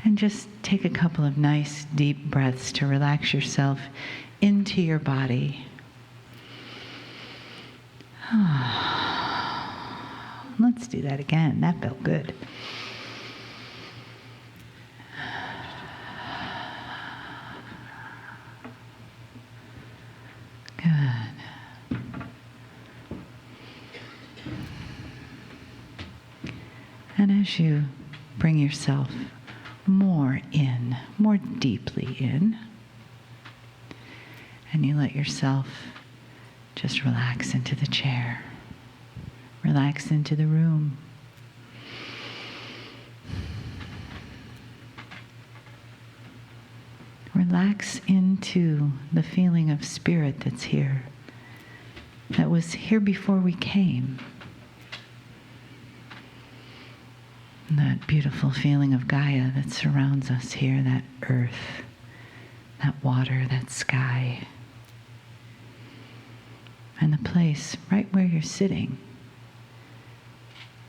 And just take a couple of nice deep breaths to relax yourself into your body. Let's do that again. That felt good. Good. And as you bring yourself more in, more deeply in, and you let yourself just relax into the chair, relax into the room. Relax into the feeling of spirit that's here, that was here before we came. That beautiful feeling of Gaia that surrounds us here, that earth, that water, that sky. And the place right where you're sitting,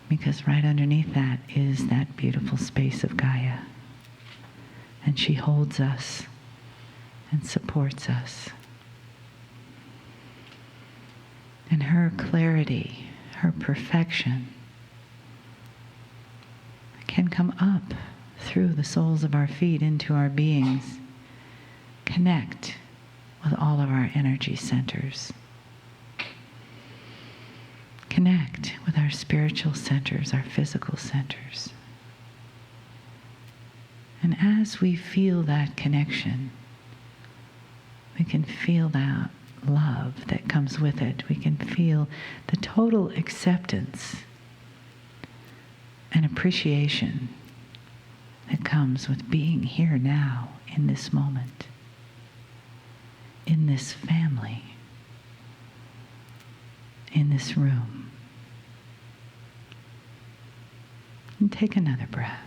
because right underneath that is that beautiful space of Gaia. And she holds us and supports us. And her clarity, her perfection, can come up through the soles of our feet into our beings, connect with all of our energy centers, connect with our spiritual centers, our physical centers. And as we feel that connection, we can feel that love that comes with it. We can feel the total acceptance and appreciation that comes with being here now, in this moment, in this family, in this room. And take another breath.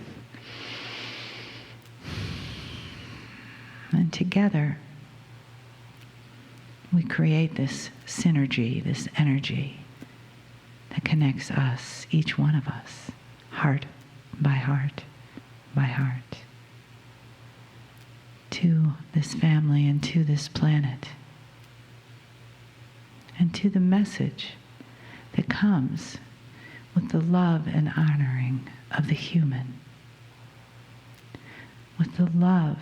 And together, we create this synergy, this energy that connects us, each one of us, heart by heart by heart, to this family and to this planet, and to the message that comes with the love and honoring of the human, with the love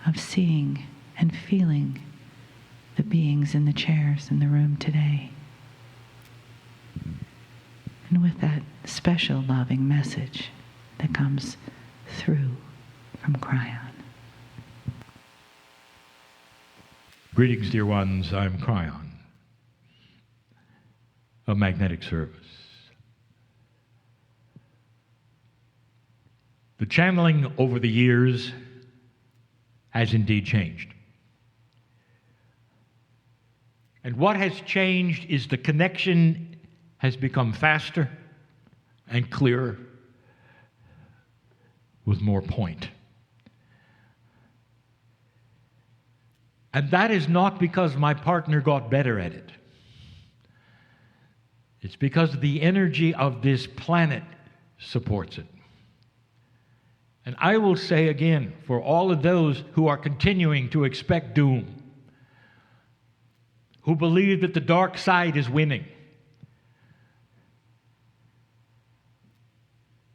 of seeing and feeling the beings in the chairs in the room today. And with that special loving message that comes through from Kryon. Greetings, dear ones. I'm Kryon of Magnetic Service. The channeling over the years has indeed changed. And what has changed is the connection has become faster and clearer with more point. And that is not because my partner got better at it. It's because the energy of this planet supports it. And I will say again, for all of those who are continuing to expect doom, who believe that the dark side is winning,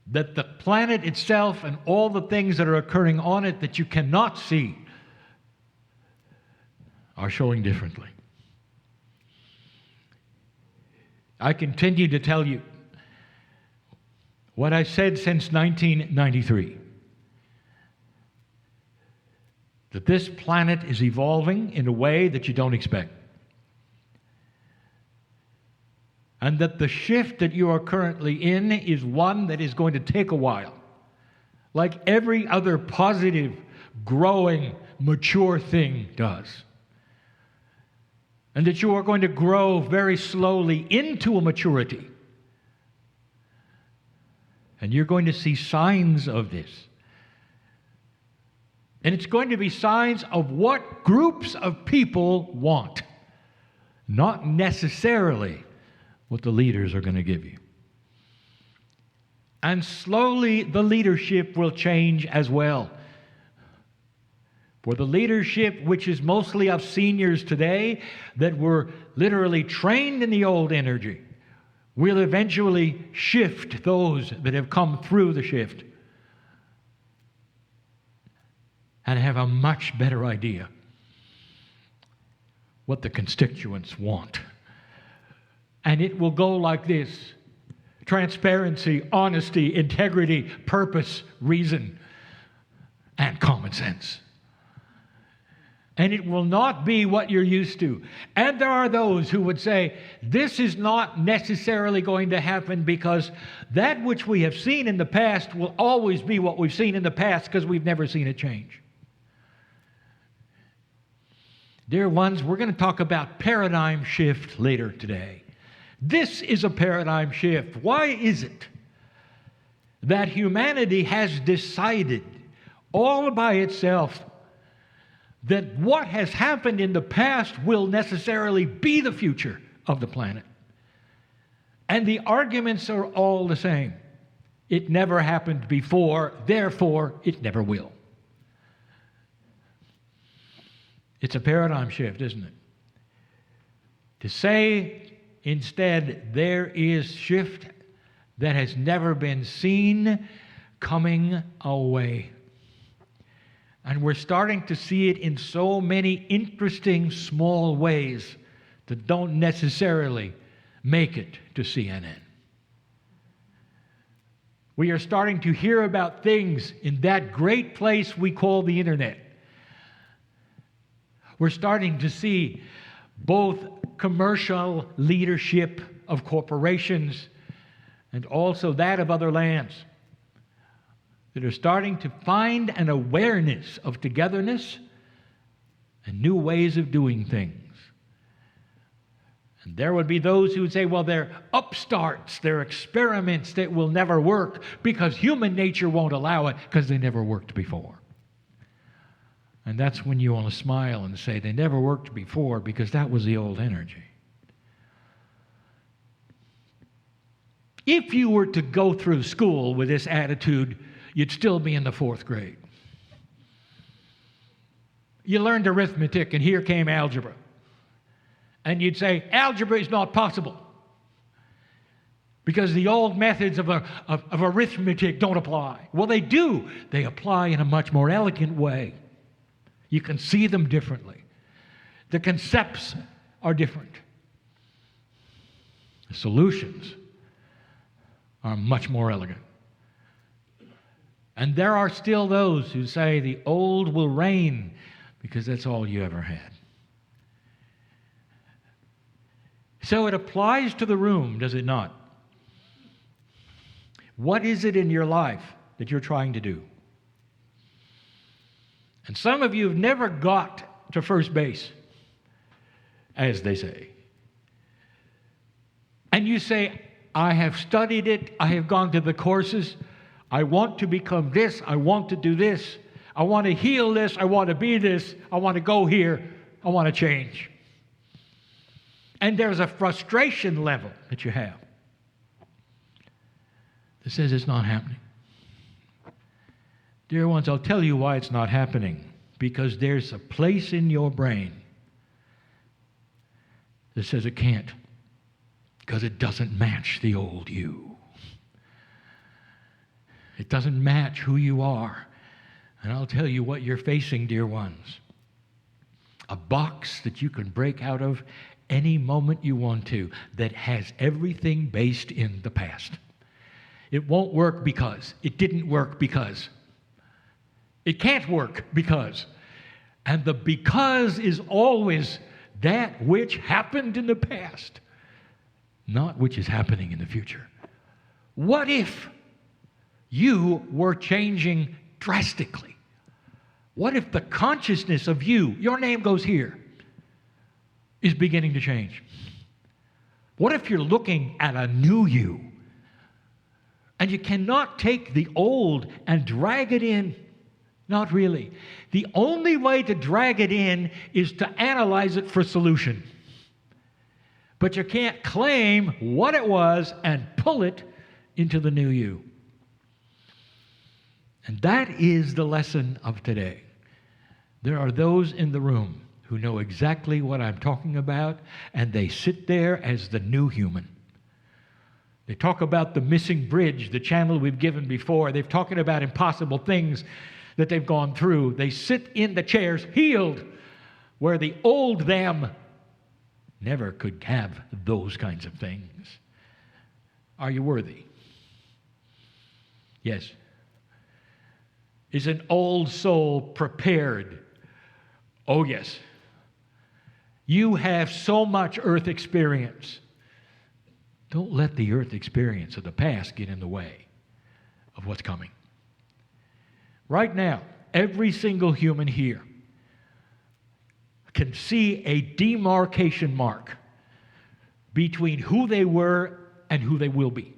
that the planet itself and all the things that are occurring on it that you cannot see are showing differently. I continue to tell you what I said since 1993, that this planet is evolving in a way that you don't expect. And that the shift that you are currently in is one that is going to take a while. Like every other positive, growing, mature thing does. And that you are going to grow very slowly into a maturity. And you're going to see signs of this. And it's going to be signs of what groups of people want, not necessarily what the leaders are going to give you. And slowly the leadership will change as well. For the leadership, which is mostly of seniors today, that were literally trained in the old energy, will eventually shift those that have come through the shift and have a much better idea what the constituents want. And it will go like this: transparency, honesty, integrity, purpose, reason, and common sense. And it will not be what you're used to. And there are those who would say, this is not necessarily going to happen because that which we have seen in the past will always be what we've seen in the past because we've never seen it change. Dear ones, we're going to talk about paradigm shift later today. This is a paradigm shift. Why is it that humanity has decided all by itself that what has happened in the past will necessarily be the future of the planet? And the arguments are all the same. It never happened before, therefore it never will. It's a paradigm shift, isn't it? To say instead there is shift that has never been seen coming away. And we're starting to see it in so many interesting small ways that don't necessarily make it to CNN. We are starting to hear about things in that great place we call the internet. We're starting to see both commercial leadership of corporations and also that of other lands that are starting to find an awareness of togetherness and new ways of doing things. And there would be those who would say, well, they're upstarts, they're experiments that will never work because human nature won't allow it because they never worked before. And that's when you want to smile and say they never worked before because that was the old energy. If you were to go through school with this attitude, you'd still be in the 4th grade. You learned arithmetic, and here came algebra. And you'd say, algebra is not possible because the old methods of arithmetic don't apply. Well, they do. They apply in a much more elegant way. You can see them differently. The concepts are different. The solutions are much more elegant. And there are still those who say the old will reign because that's all you ever had. So it applies to the room, does it not? What is it in your life that you're trying to do? And some of you have never got to first base, as they say. And you say, I have studied it, I have gone to the courses, I want to become this, I want to do this, I want to heal this, I want to be this, I want to go here, I want to change. And there's a frustration level that you have that says it's not happening. Dear ones, I'll tell you why it's not happening. Because there's a place in your brain that says it can't. Because it doesn't match the old you. It doesn't match who you are. And I'll tell you what you're facing, dear ones. A box that you can break out of any moment you want to that has everything based in the past. It won't work because. It didn't work because. It can't work because. And the because is always that which happened in the past, not which is happening in the future. What if you were changing drastically? What if the consciousness of you, your name goes here, is beginning to change? What if you're looking at a new you and you cannot take the old and drag it in? Not really. The only way to drag it in is to analyze it for solution. But you can't claim what it was and pull it into the new you. And that is the lesson of today. There are those in the room who know exactly what I'm talking about, and they sit there as the new human. They talk about the missing bridge, the channel we've given before. They've talking about impossible things that they've gone through. They sit in the chairs healed, where the old them never could have those kinds of things. Are you worthy? Yes. Is an old soul prepared? Oh, yes. You have so much earth experience. Don't let the earth experience of the past get in the way of what's coming. Right now, every single human here can see a demarcation mark between who they were and who they will be.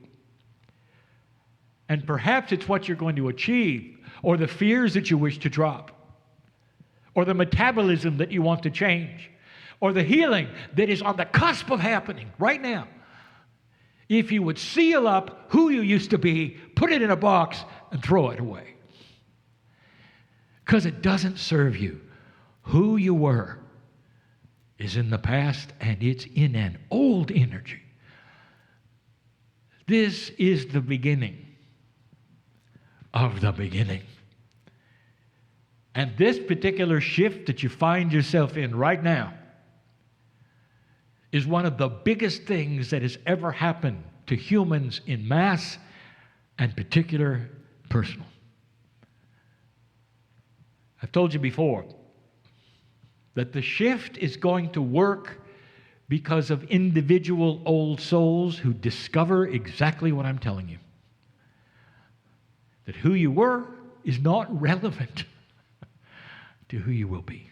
And perhaps it's what you're going to achieve, or the fears that you wish to drop, or the metabolism that you want to change, or the healing that is on the cusp of happening right now. If you would seal up who you used to be, put it in a box, and throw it away. Because it doesn't serve you. Who you were is in the past, and it's in an old energy. This is the beginning of the beginning. And this particular shift that you find yourself in right now is one of the biggest things that has ever happened to humans in mass and particular personal. I've told you before that the shift is going to work because of individual old souls who discover exactly what I'm telling you. That who you were is not relevant to who you will be.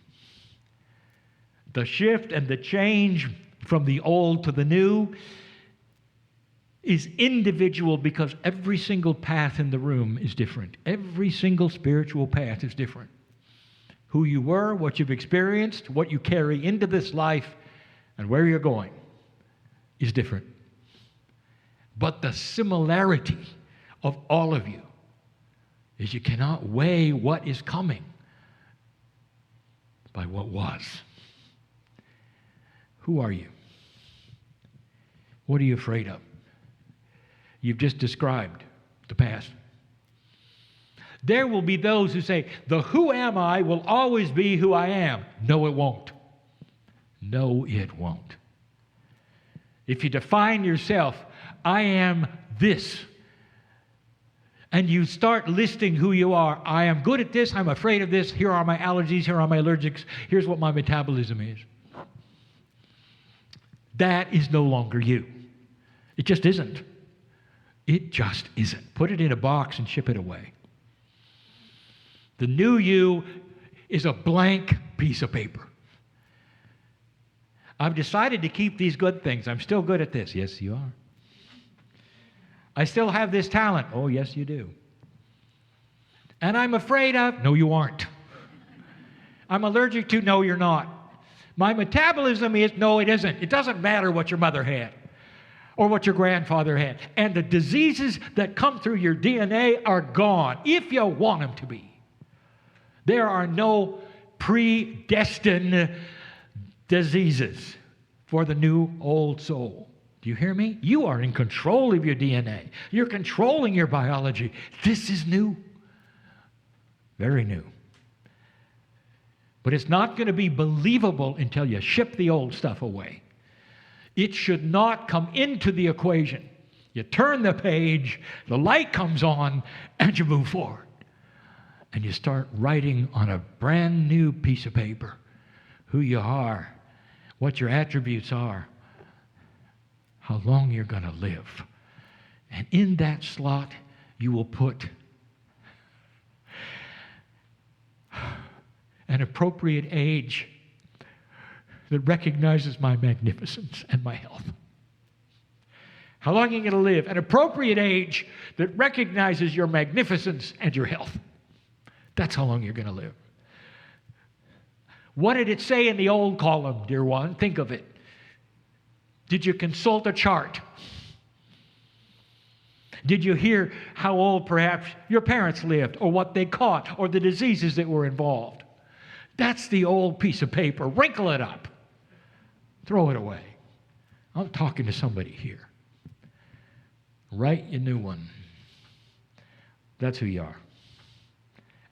The shift and the change from the old to the new is individual because every single path in the room is different. Every single spiritual path is different. Who you were, what you've experienced, what you carry into this life, and where you're going is different. But the similarity of all of you is you cannot weigh what is coming by what was. Who are you? What are you afraid of? You've just described the past. There will be those who say, the who am I will always be who I am. No, it won't. No, it won't. If you define yourself, I am this, and you start listing who you are, I am good at this, I'm afraid of this, here are my allergies, here are my allergics, here's what my metabolism is. That is no longer you. It just isn't. It just isn't. Put it in a box and ship it away. The new you is a blank piece of paper. I've decided to keep these good things. I'm still good at this. Yes, you are. I still have this talent. Oh, yes, you do. And I'm afraid of, no, you aren't. I'm allergic to, no, you're not. My metabolism is, no, it isn't. It doesn't matter what your mother had or what your grandfather had. And the diseases that come through your DNA are gone if you want them to be. There are no predestined diseases for the new old soul. Do you hear me? You are in control of your DNA. You're controlling your biology. This is new. Very new. But it's not going to be believable until you ship the old stuff away. It should not come into the equation. You turn the page, the light comes on, and you move forward. And you start writing on a brand new piece of paper who you are, what your attributes are, how long you're going to live. And in that slot, you will put an appropriate age that recognizes my magnificence and my health. How long are you going to live? An appropriate age that recognizes your magnificence and your health. That's how long you're going to live. What did it say in the old column, dear one? Think of it. Did you consult a chart? Did you hear how old perhaps your parents lived, or what they caught, or the diseases that were involved? That's the old piece of paper. Wrinkle it up. Throw it away. I'm talking to somebody here. Write a new one. That's who you are.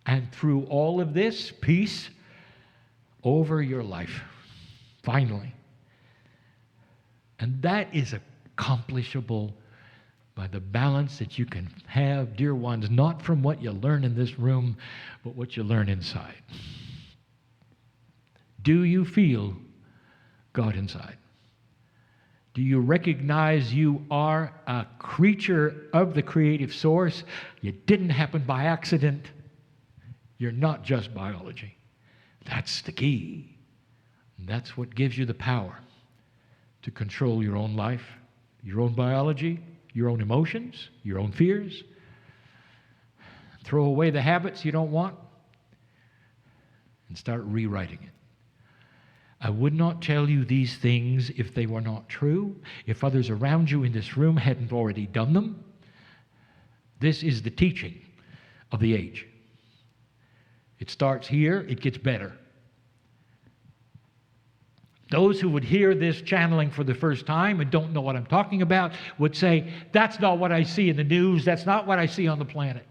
And through all of this, peace over your life. Finally. And that is accomplishable by the balance that you can have, dear ones, not from what you learn in this room, but what you learn inside. Do you feel God inside? Do you recognize you are a creature of the creative source? You didn't happen by accident. You're not just biology. That's the key. That's what gives you the power to control your own life, your own biology, your own emotions, your own fears. Throw away the habits you don't want and start rewriting it. I would not tell you these things if they were not true, if others around you in this room hadn't already done them. This is the teaching of the age. It starts here, it gets better. Those who would hear this channeling for the first time and don't know what I'm talking about would say, that's not what I see in the news, that's not what I see on the planet.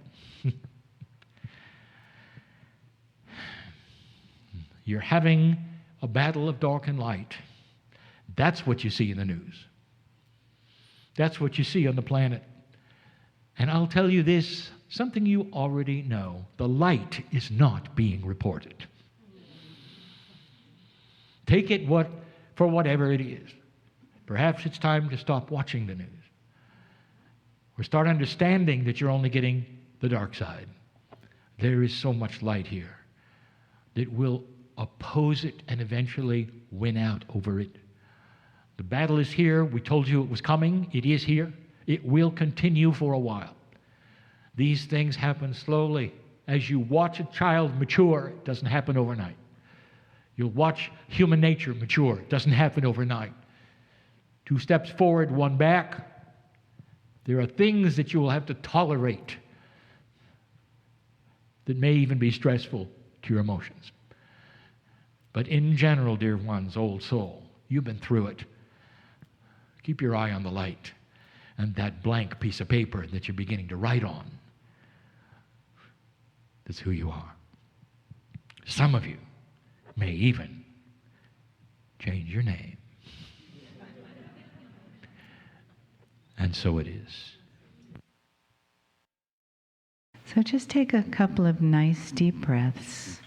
You're having a battle of dark and light. That's what you see in the news. That's what you see on the planet. And I'll tell you this, something you already know. The light is not being reported. Take it for whatever it is. Perhaps it's time to stop watching the news. Or start understanding that you're only getting the dark side. There is so much light here that will oppose it and eventually win out over it. The battle is here. We told you it was coming. It is here. It will continue for a while. These things happen slowly. As you watch a child mature, it doesn't happen overnight. You'll watch human nature mature. It doesn't happen overnight. 2 steps forward, 1 back. There are things that you will have to tolerate that may even be stressful to your emotions. But in general, dear ones, old soul, you've been through it. Keep your eye on the light and that blank piece of paper that you're beginning to write on. That's who you are. Some of you may even change your name. And so it is. So just take a couple of nice deep breaths.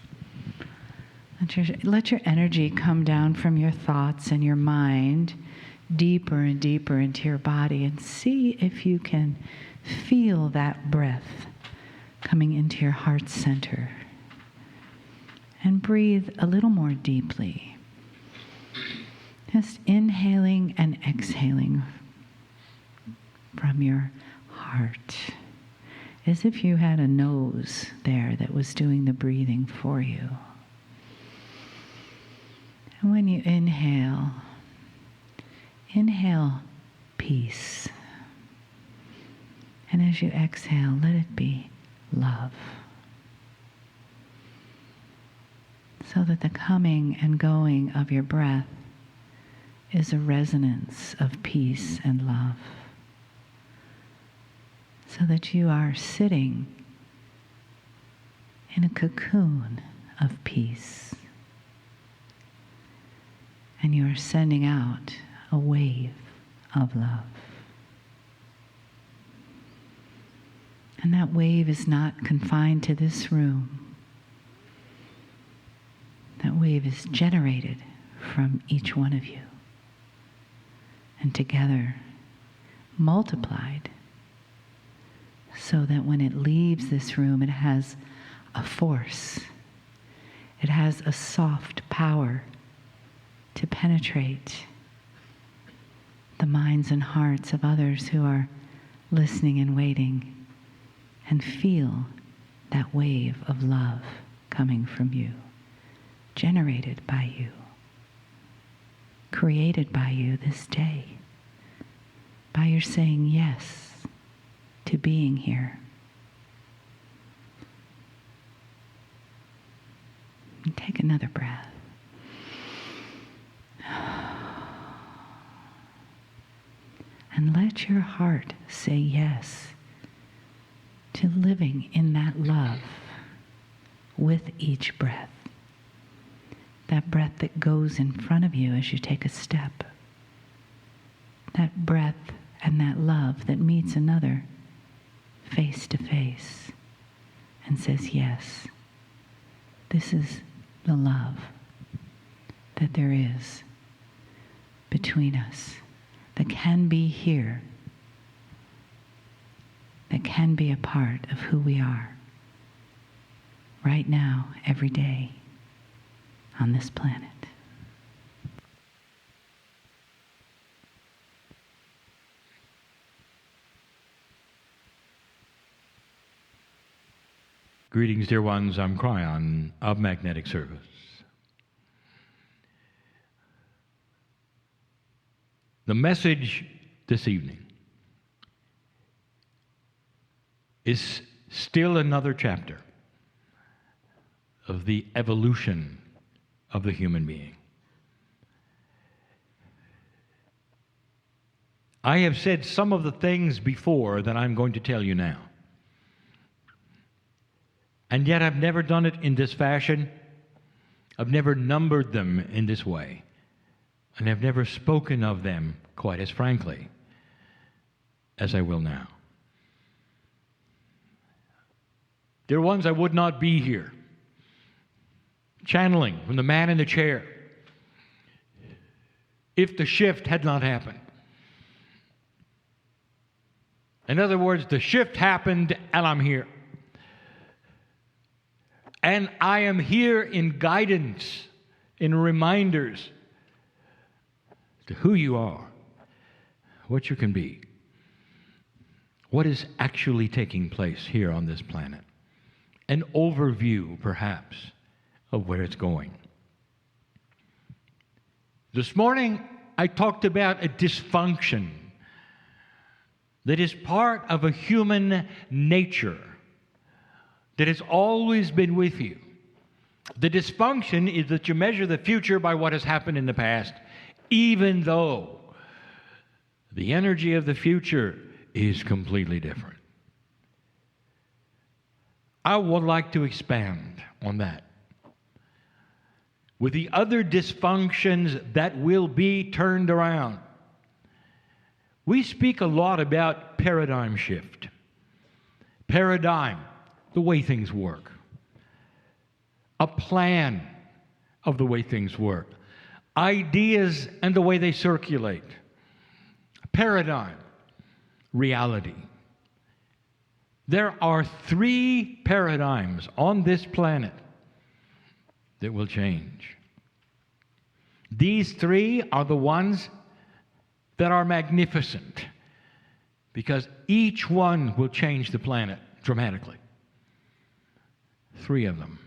Let your energy come down from your thoughts and your mind deeper and deeper into your body, and see if you can feel that breath coming into your heart center. And breathe a little more deeply. Just inhaling and exhaling from your heart, as if you had a nose there that was doing the breathing for you. And when you inhale peace. And as you exhale, let it be love. So that the coming and going of your breath is a resonance of peace and love. So that you are sitting in a cocoon of peace. And you are sending out a wave of love. And that wave is not confined to this room. That wave is generated from each one of you. And together, multiplied, so that when it leaves this room, it has a force. It has a soft power to penetrate the minds and hearts of others who are listening and waiting, and feel that wave of love coming from you, generated by you, created by you this day, by your saying yes to being here. And take another breath. And let your heart say yes to living in that love with each breath. That breath that goes in front of you as you take a step. That breath and that love that meets another face to face and says, yes, this is the love that there is between us, that can be here, that can be a part of who we are right now, every day on this planet. Greetings, dear ones. I'm Kryon of Magnetic Service. The message this evening is still another chapter of the evolution of the human being. I have said some of the things before that I'm going to tell you now. And yet I've never done it in this fashion. I've never numbered them in this way. And I've never spoken of them quite as frankly as I will now. Dear ones, I would not be here channeling from the man in the chair if the shift had not happened. In other words, the shift happened and I'm here. And I am here in guidance, in reminders to who you are, what you can be, what is actually taking place here on this planet, an overview, perhaps, of where it's going. This morning, I talked about a dysfunction that is part of a human nature that has always been with you. The dysfunction is that you measure the future by what has happened in the past, even though the energy of the future is completely different. I would like to expand on that with the other dysfunctions that will be turned around. We speak a lot about paradigm shift. Paradigm, the way things work. A plan of the way things work. Ideas and the way they circulate. Paradigm, reality. There are 3 paradigms on this planet that will change. These 3 are the ones that are magnificent because each one will change the planet dramatically. 3 of them.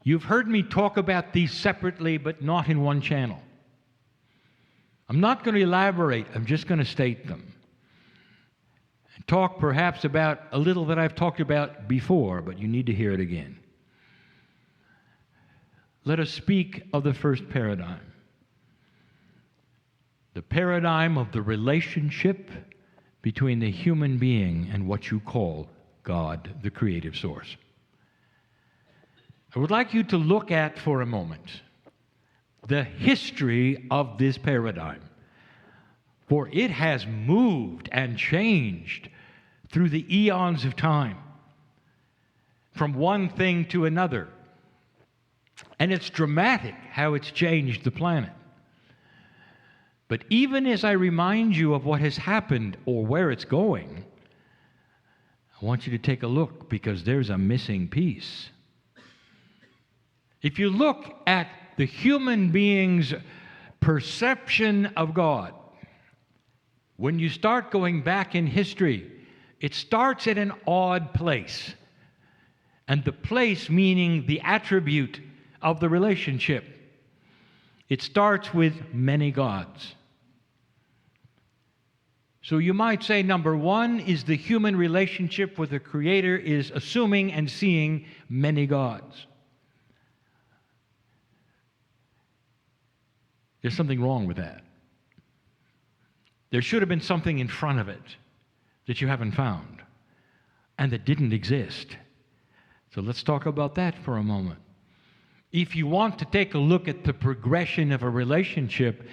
You've heard me talk about these separately, but not in one channel. I'm not going to elaborate, I'm just going to state them. And talk perhaps about a little that I've talked about before, but you need to hear it again. Let us speak of the first paradigm. The paradigm of the relationship between the human being and what you call God, the creative source. I would like you to look at for a moment the history of this paradigm, for it has moved and changed through the eons of time, from one thing to another. And it's dramatic how it's changed the planet. But even as I remind you of what has happened or where it's going, I want you to take a look because there's a missing piece. If you look at the human being's perception of God, when you start going back in history, it starts at an odd place. And the place meaning the attribute of the relationship. It starts with many gods. So you might say number one is the human relationship with the Creator is assuming and seeing many gods. There's something wrong with that. There should have been something in front of it that you haven't found and that didn't exist. So let's talk about that for a moment. If you want to take a look at the progression of a relationship,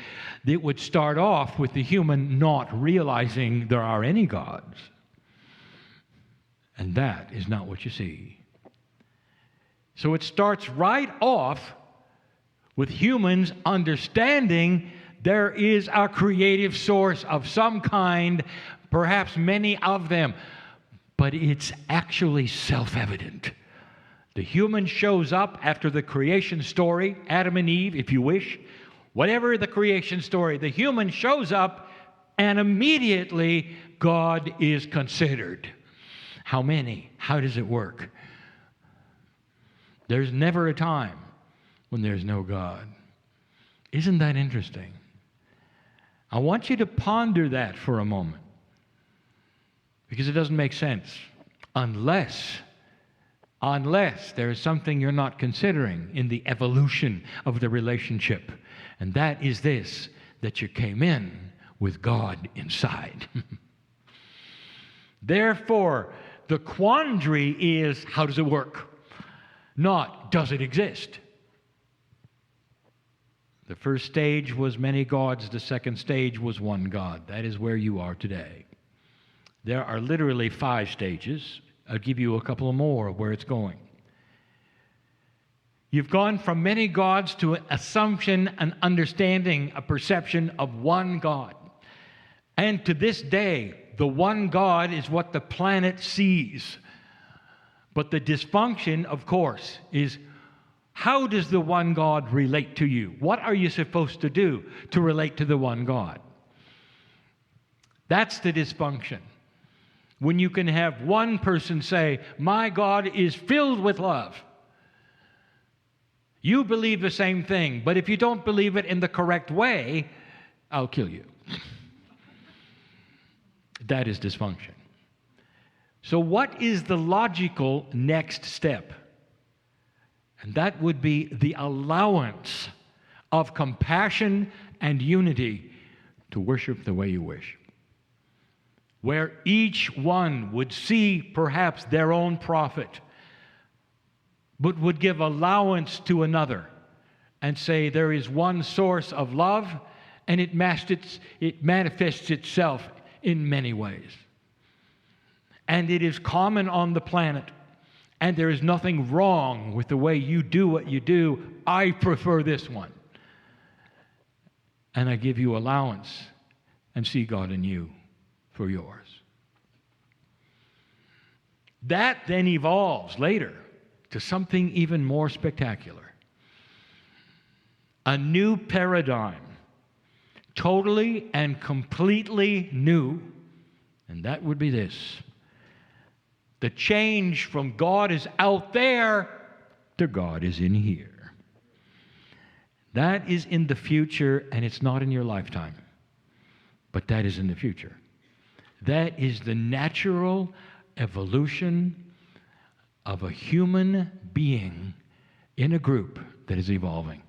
it would start off with the human not realizing there are any gods. And that is not what you see. So it starts right off with humans understanding there is a creative source of some kind, perhaps many of them, but it's actually self-evident. The human shows up after the creation story, Adam and Eve, if you wish. Whatever the creation story, the human shows up and immediately God is considered. How many? How does it work? There's never a time when there's no God. Isn't that interesting? I want you to ponder that for a moment, because it doesn't make sense unless there is something you're not considering in the evolution of the relationship. And that is this, that you came in with God inside. Therefore, the quandary is, how does it work? Not, does it exist? The first stage was many gods. The second stage was one God. That is where you are today. There are literally 5 stages. I'll give you a couple more of where it's going. You've gone from many gods to an assumption, an understanding, a perception of one God. And to this day, the one God is what the planet sees. But the dysfunction, of course, is how does the one God relate to you? What are you supposed to do to relate to the one God? That's the dysfunction. When you can have one person say, my God is filled with love. You believe the same thing, but if you don't believe it in the correct way, I'll kill you. That is dysfunction. So what is the logical next step? And that would be the allowance of compassion and unity to worship the way you wish, where each one would see perhaps their own profit, but would give allowance to another and say there is one source of love, and it manifests itself in many ways. And it is common on the planet, and there is nothing wrong with the way you do what you do. I prefer this one. And I give you allowance and see God in you for yours. That then evolves later to something even more spectacular. A new paradigm, totally and completely new, and that would be this. The change from God is out there to God is in here. That is in the future, and it's not in your lifetime. But that is in the future. That is the natural evolution of a human being in a group that is evolving.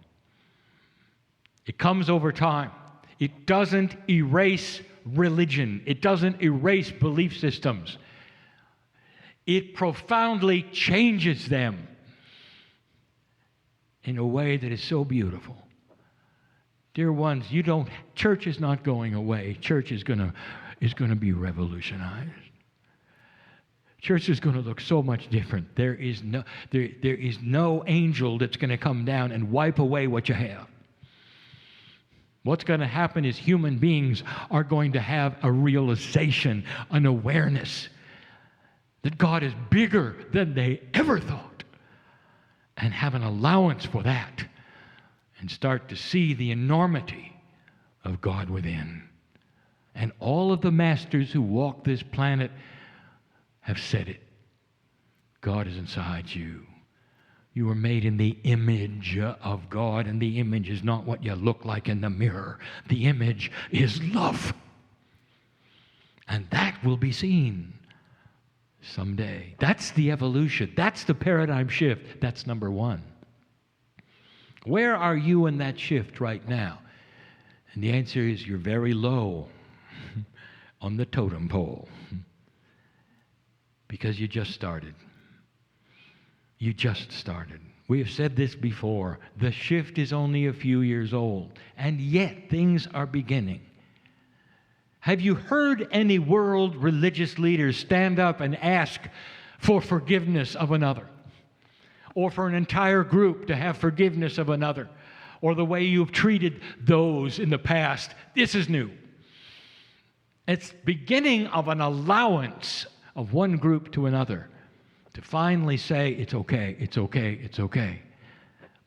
It comes over time. It doesn't erase religion. It doesn't erase belief systems. It profoundly changes them in a way that is so beautiful. Dear ones, church is not going away. Church is going to be revolutionized. Church is going to look so much different. There is no angel that's going to come down and wipe away what you have. What's going to happen is human beings are going to have a realization, an awareness that God is bigger than they ever thought, and have an allowance for that, and start to see the enormity of God within. And all of the masters who walk this planet have said it. God is inside you. You are made in the image of God, and the image is not what you look like in the mirror. The image is love. And that will be seen someday. That's the evolution. That's the paradigm shift. That's number one. Where are you in that shift right now? And the answer is you're very low on the totem pole because you just started. You just started. We have said this before. The shift is only a few years old, and yet things are beginning. Have you heard any world religious leaders stand up and ask for forgiveness of another? Or for an entire group to have forgiveness of another? Or the way you've treated those in the past? This is new. It's beginning of an allowance of one group to another to finally say, it's okay, it's okay, it's okay.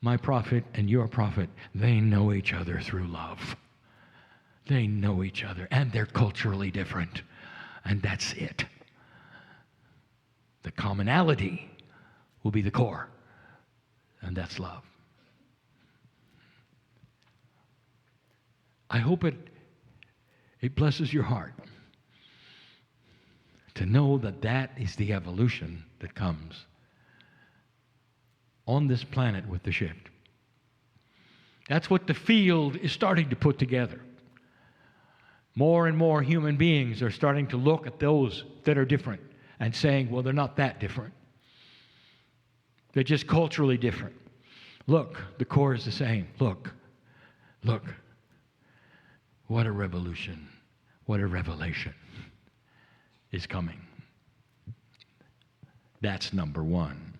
My prophet and your prophet, they know each other through love. They know each other, and they're culturally different. And that's it. The commonality will be the core, and that's love. I hope it blesses your heart to know that that is the evolution that comes on this planet with the shift. That's what the field is starting to put together. More and more human beings are starting to look at those that are different and saying, well, they're not that different. They're just culturally different. Look, the core is the same. Look. What a revolution. What a revelation is coming. That's number one.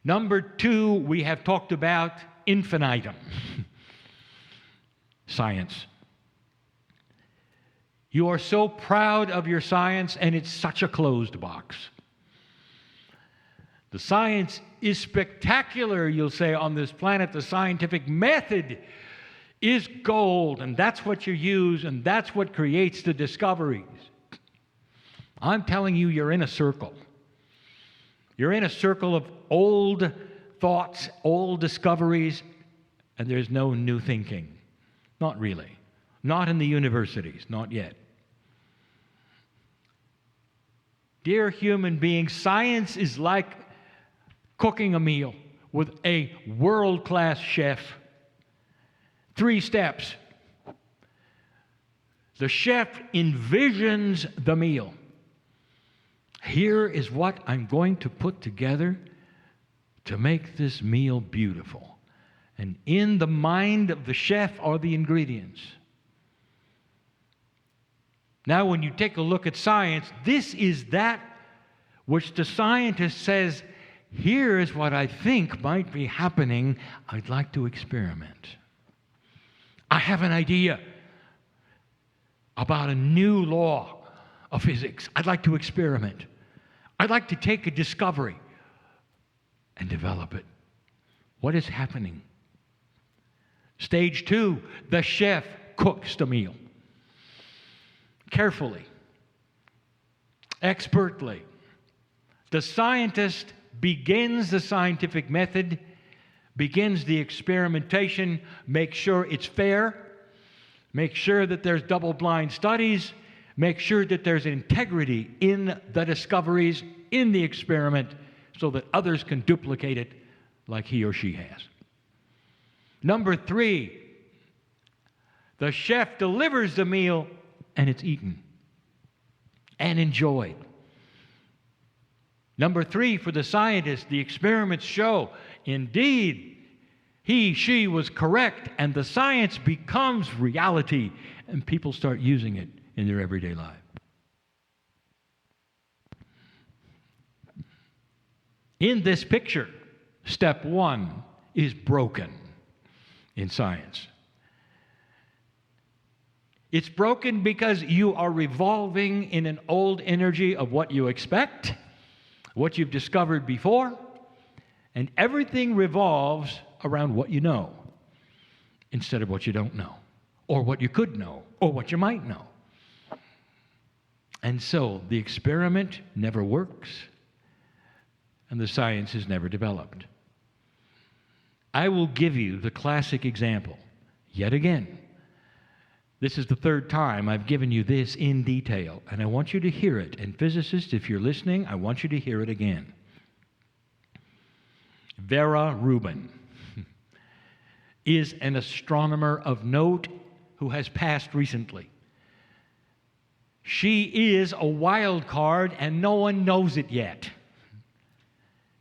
Number two, we have talked about infinitum. Science. You are so proud of your science, and it's such a closed box. The science is spectacular, you'll say, on this planet. The scientific method is gold, and that's what you use, and that's what creates the discoveries. I'm telling you, you're in a circle. You're in a circle of old thoughts, old discoveries, and there's no new thinking. Not really. Not in the universities, not yet. Dear human beings, science is like cooking a meal with a world-class chef. 3 steps. The chef envisions the meal. Here is what I'm going to put together to make this meal beautiful. And in the mind of the chef are the ingredients. Now, when you take a look at science, this is that which the scientist says, here is what I think might be happening. I'd like to experiment. I have an idea about a new law of physics. I'd like to experiment. I'd like to take a discovery and develop it. What is happening? Stage 2, the chef cooks the meal. Carefully, expertly. The scientist begins the scientific method, begins the experimentation, makes sure it's fair, make sure that there's double-blind studies, make sure that there's integrity in the discoveries, in the experiment, so that others can duplicate it like he or she has. Number 3, the chef delivers the meal and it's eaten and enjoyed. Number 3, for the scientist, the experiments show, indeed, he, she was correct, and the science becomes reality, and people start using it in their everyday life. In this picture, step 1 is broken in science. It's broken because you are revolving in an old energy of what you expect, what you've discovered before, and everything revolves around what you know instead of what you don't know, or what you could know, or what you might know. And so the experiment never works, and the science is never developed. I will give you the classic example, yet again. This is the third time I've given you this in detail, and I want you to hear it. And physicists, if you're listening, I want you to hear it again. Vera Rubin is an astronomer of note who has passed recently. She is a wild card, and no one knows it yet.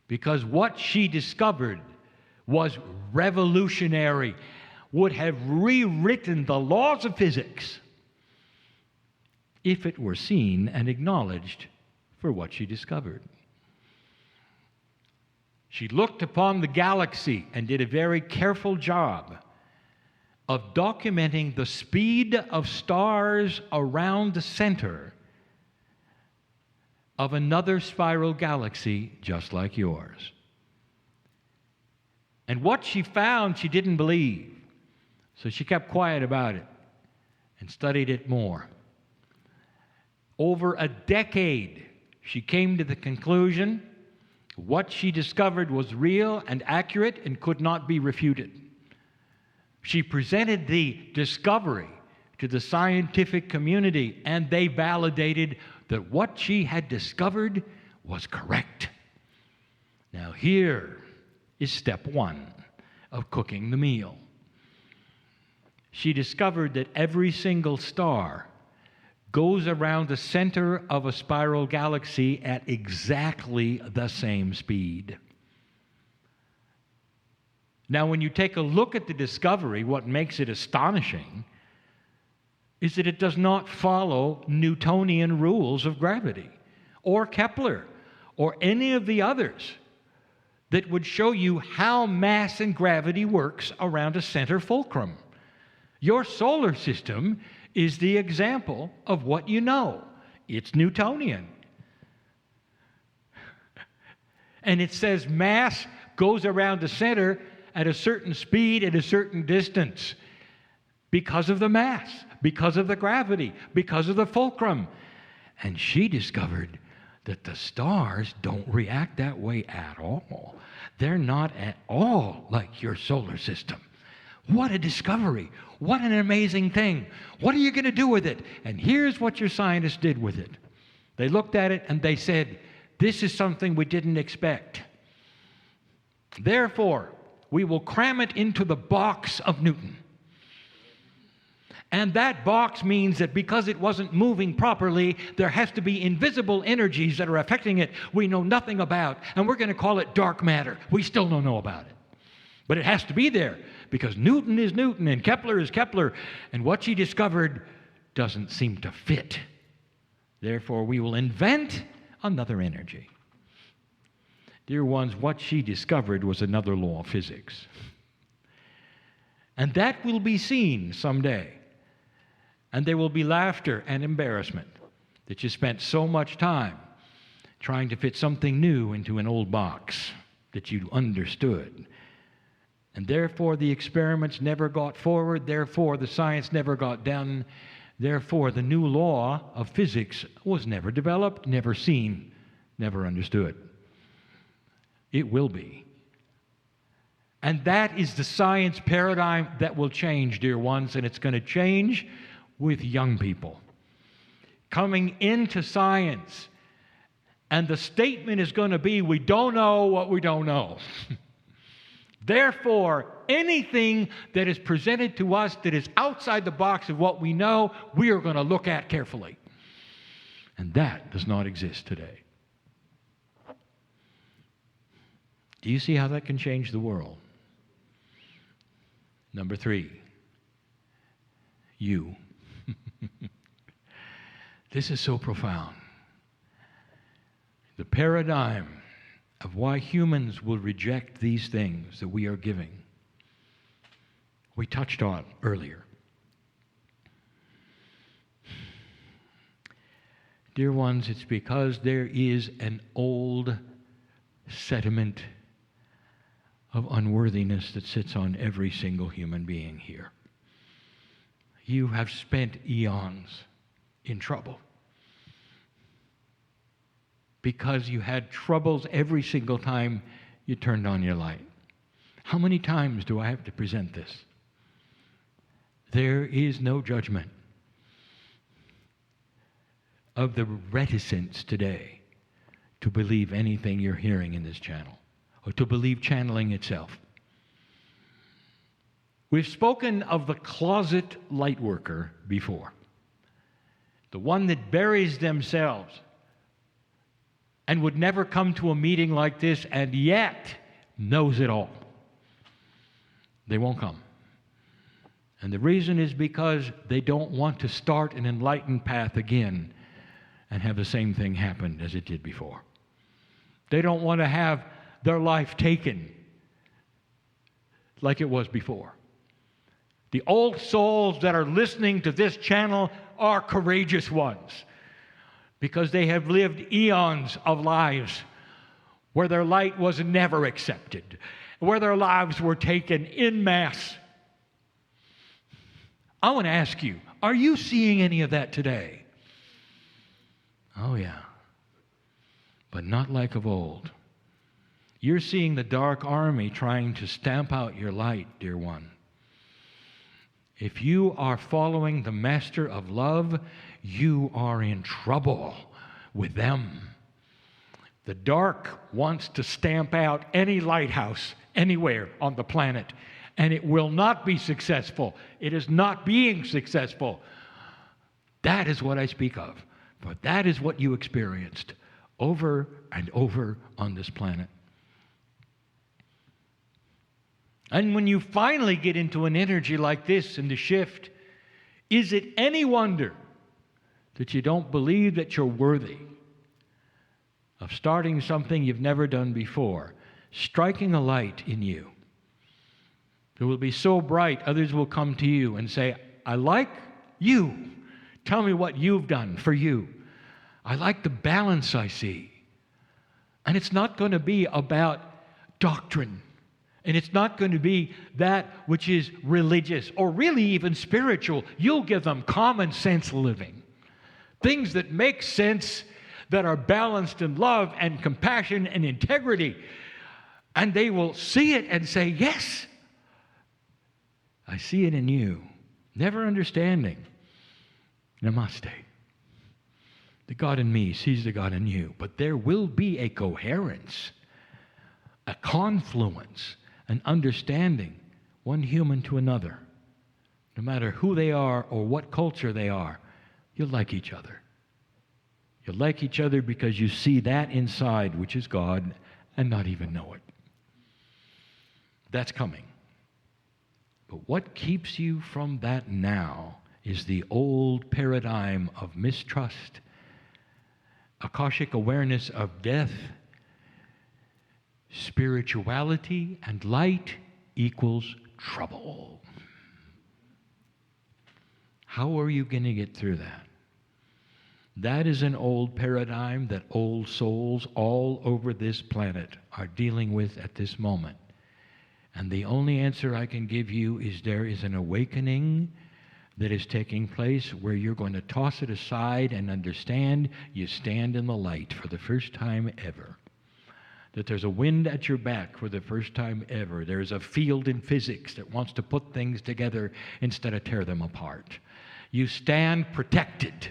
Because what she discovered was revolutionary, would have rewritten the laws of physics if it were seen and acknowledged for what she discovered. She looked upon the galaxy and did a very careful job of documenting the speed of stars around the center of another spiral galaxy just like yours. And what she found, she didn't believe. So she kept quiet about it and studied it more. Over a decade, she came to the conclusion what she discovered was real and accurate and could not be refuted. She presented the discovery to the scientific community, and they validated that what she had discovered was correct. Now here is step one of cooking the meal. She discovered that every single star goes around the center of a spiral galaxy at exactly the same speed. Now, when you take a look at the discovery, what makes it astonishing is that it does not follow Newtonian rules of gravity, or Kepler, or any of the others that would show you how mass and gravity works around a center fulcrum. Your solar system is the example of what you know. It's Newtonian. And it says mass goes around the center at a certain speed at a certain distance because of the mass, because of the gravity, because of the fulcrum. And she discovered that the stars don't react that way at all. They're not at all like your solar system. What a discovery. What an amazing thing. What are you going to do with it? And here's what your scientists did with it. They looked at it and they said, this is something we didn't expect. Therefore, we will cram it into the box of Newton. And that box means that because it wasn't moving properly, there has to be invisible energies that are affecting it we know nothing about, and we're going to call it dark matter. We still don't know about it. But it has to be there because Newton is Newton and Kepler is Kepler, and what she discovered doesn't seem to fit. Therefore, we will invent another energy. Dear ones, what she discovered was another law of physics. And that will be seen someday. And there will be laughter and embarrassment that you spent so much time trying to fit something new into an old box that you understood. And therefore, the experiments never got forward. Therefore, the science never got done. Therefore, the new law of physics was never developed, never seen, never understood. It will be. And that is the science paradigm that will change, dear ones, and it's going to change with young people coming into science. And the statement is going to be, we don't know what we don't know. Therefore, anything that is presented to us that is outside the box of what we know, we are going to look at carefully. And that does not exist today. Do you see how that can change the world? Number 3, you. This is so profound. The paradigm of why humans will reject these things that we are giving, we touched on earlier. Dear ones, it's because there is an old sediment of unworthiness that sits on every single human being here. You have spent eons in trouble because you had troubles every single time you turned on your light. How many times do I have to present this? There is no judgment of the reticence today to believe anything you're hearing in this channel, or to believe channeling itself. We've spoken of the closet light worker before, the one that buries themselves and would never come to a meeting like this and yet knows it all. They won't come. And the reason is because they don't want to start an enlightened path again and have the same thing happen as it did before. They don't want to have their life taken like it was before. The old souls that are listening to this channel are courageous ones because they have lived eons of lives where their light was never accepted, where their lives were taken en masse. I want to ask you, are you seeing any of that today? Oh, yeah. But not like of old. You're seeing the dark army trying to stamp out your light, dear one. If you are following the master of love, you are in trouble with them. The dark wants to stamp out any lighthouse anywhere on the planet, and it will not be successful. It is not being successful. That is what I speak of, for that is what you experienced over and over on this planet. And when you finally get into an energy like this in the shift, is it any wonder that you don't believe that you're worthy of starting something you've never done before, striking a light in you? It will be so bright, others will come to you and say, I like you. Tell me what you've done for you. I like the balance I see. And it's not going to be about doctrine. And it's not going to be that which is religious or really even spiritual. You'll give them common sense living. Things that make sense, that are balanced in love and compassion and integrity. And they will see it and say, yes, I see it in you. Never understanding. Namaste. The God in me sees the God in you. But there will be a coherence, a confluence, an understanding, one human to another. No matter who they are or what culture they are, you'll like each other. You'll like each other because you see that inside, which is God, and not even know it. That's coming. But what keeps you from that now is the old paradigm of mistrust, Akashic awareness of death. Spirituality and light equals trouble. How are you going to get through that? That is an old paradigm that old souls all over this planet are dealing with at this moment. And the only answer I can give you is there is an awakening that is taking place where you're going to toss it aside and understand you stand in the light for the first time ever. That there's a wind at your back for the first time ever. There's a field in physics that wants to put things together instead of tear them apart. You stand protected.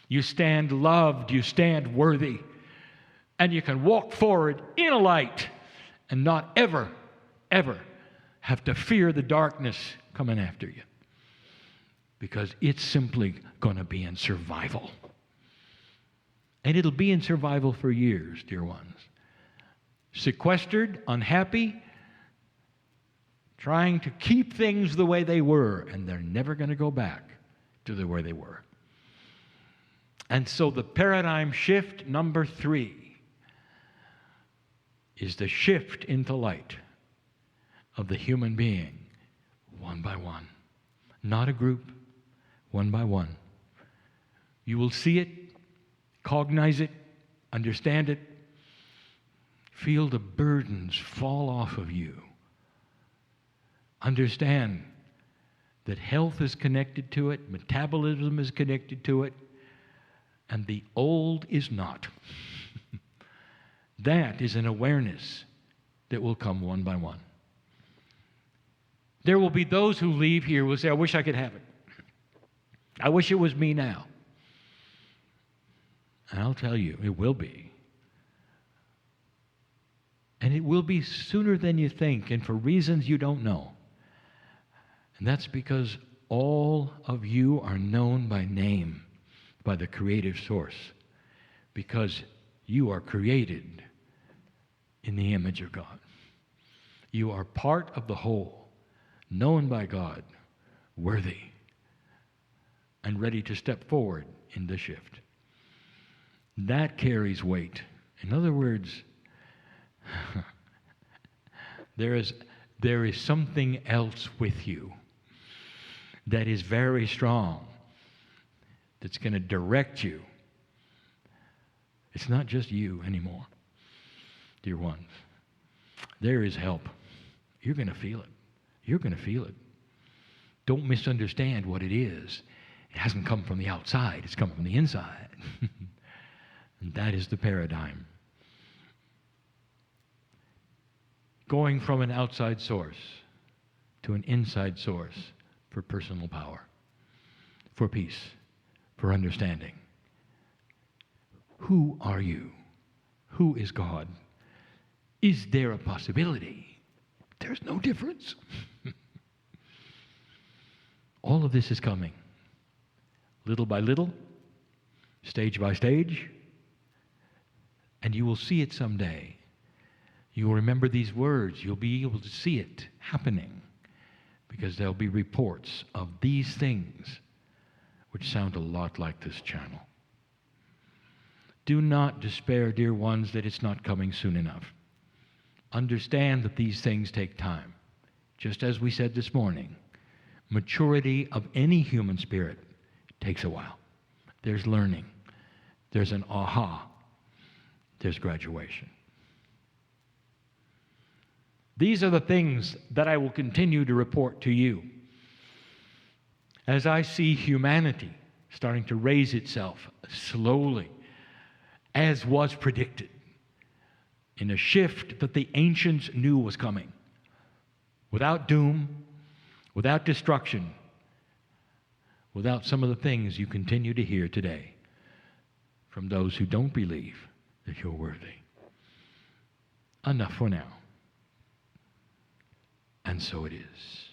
You stand loved. You stand worthy. And you can walk forward in a light and not ever, ever have to fear the darkness coming after you. Because it's simply going to be in survival. And it'll be in survival for years, dear ones. Sequestered, unhappy, trying to keep things the way they were, and they're never going to go back to the way they were. And so the paradigm shift number 3 is the shift into light of the human being, one by one. Not a group, one by one. You will see it, cognize it, understand it, feel the burdens fall off of you. Understand that health is connected to it, metabolism is connected to it, and the old is not. That is an awareness that will come one by one. There will be those who leave here who will say, I wish I could have it. I wish it was me now. And I'll tell you, it will be. And it will be sooner than you think, and for reasons you don't know. And that's because all of you are known by name, by the creative source, because you are created in the image of God. You are part of the whole, known by God, worthy, and ready to step forward in the shift. That carries weight. In other words, there is something else with you that is very strong, that's going to direct you. It's not just you anymore, dear ones. There is help. You're going to feel it. You're going to feel it. Don't misunderstand what it is. It hasn't come from the outside. It's come from the inside. And that is the paradigm. Going from an outside source to an inside source for personal power, for peace, for understanding. Who are you? Who is God? Is there a possibility? There's no difference. All of this is coming, little by little, stage by stage, and you will see it someday. You will remember these words. You'll be able to see it happening because there'll be reports of these things which sound a lot like this channel. Do not despair, dear ones, that it's not coming soon enough. Understand that these things take time. Just as we said this morning, maturity of any human spirit takes a while. There's learning. There's an aha. There's graduation. These are the things that I will continue to report to you. As I see humanity starting to raise itself slowly, as was predicted, in a shift that the ancients knew was coming, without doom, without destruction, without some of the things you continue to hear today from those who don't believe that you're worthy. Enough for now. And so it is.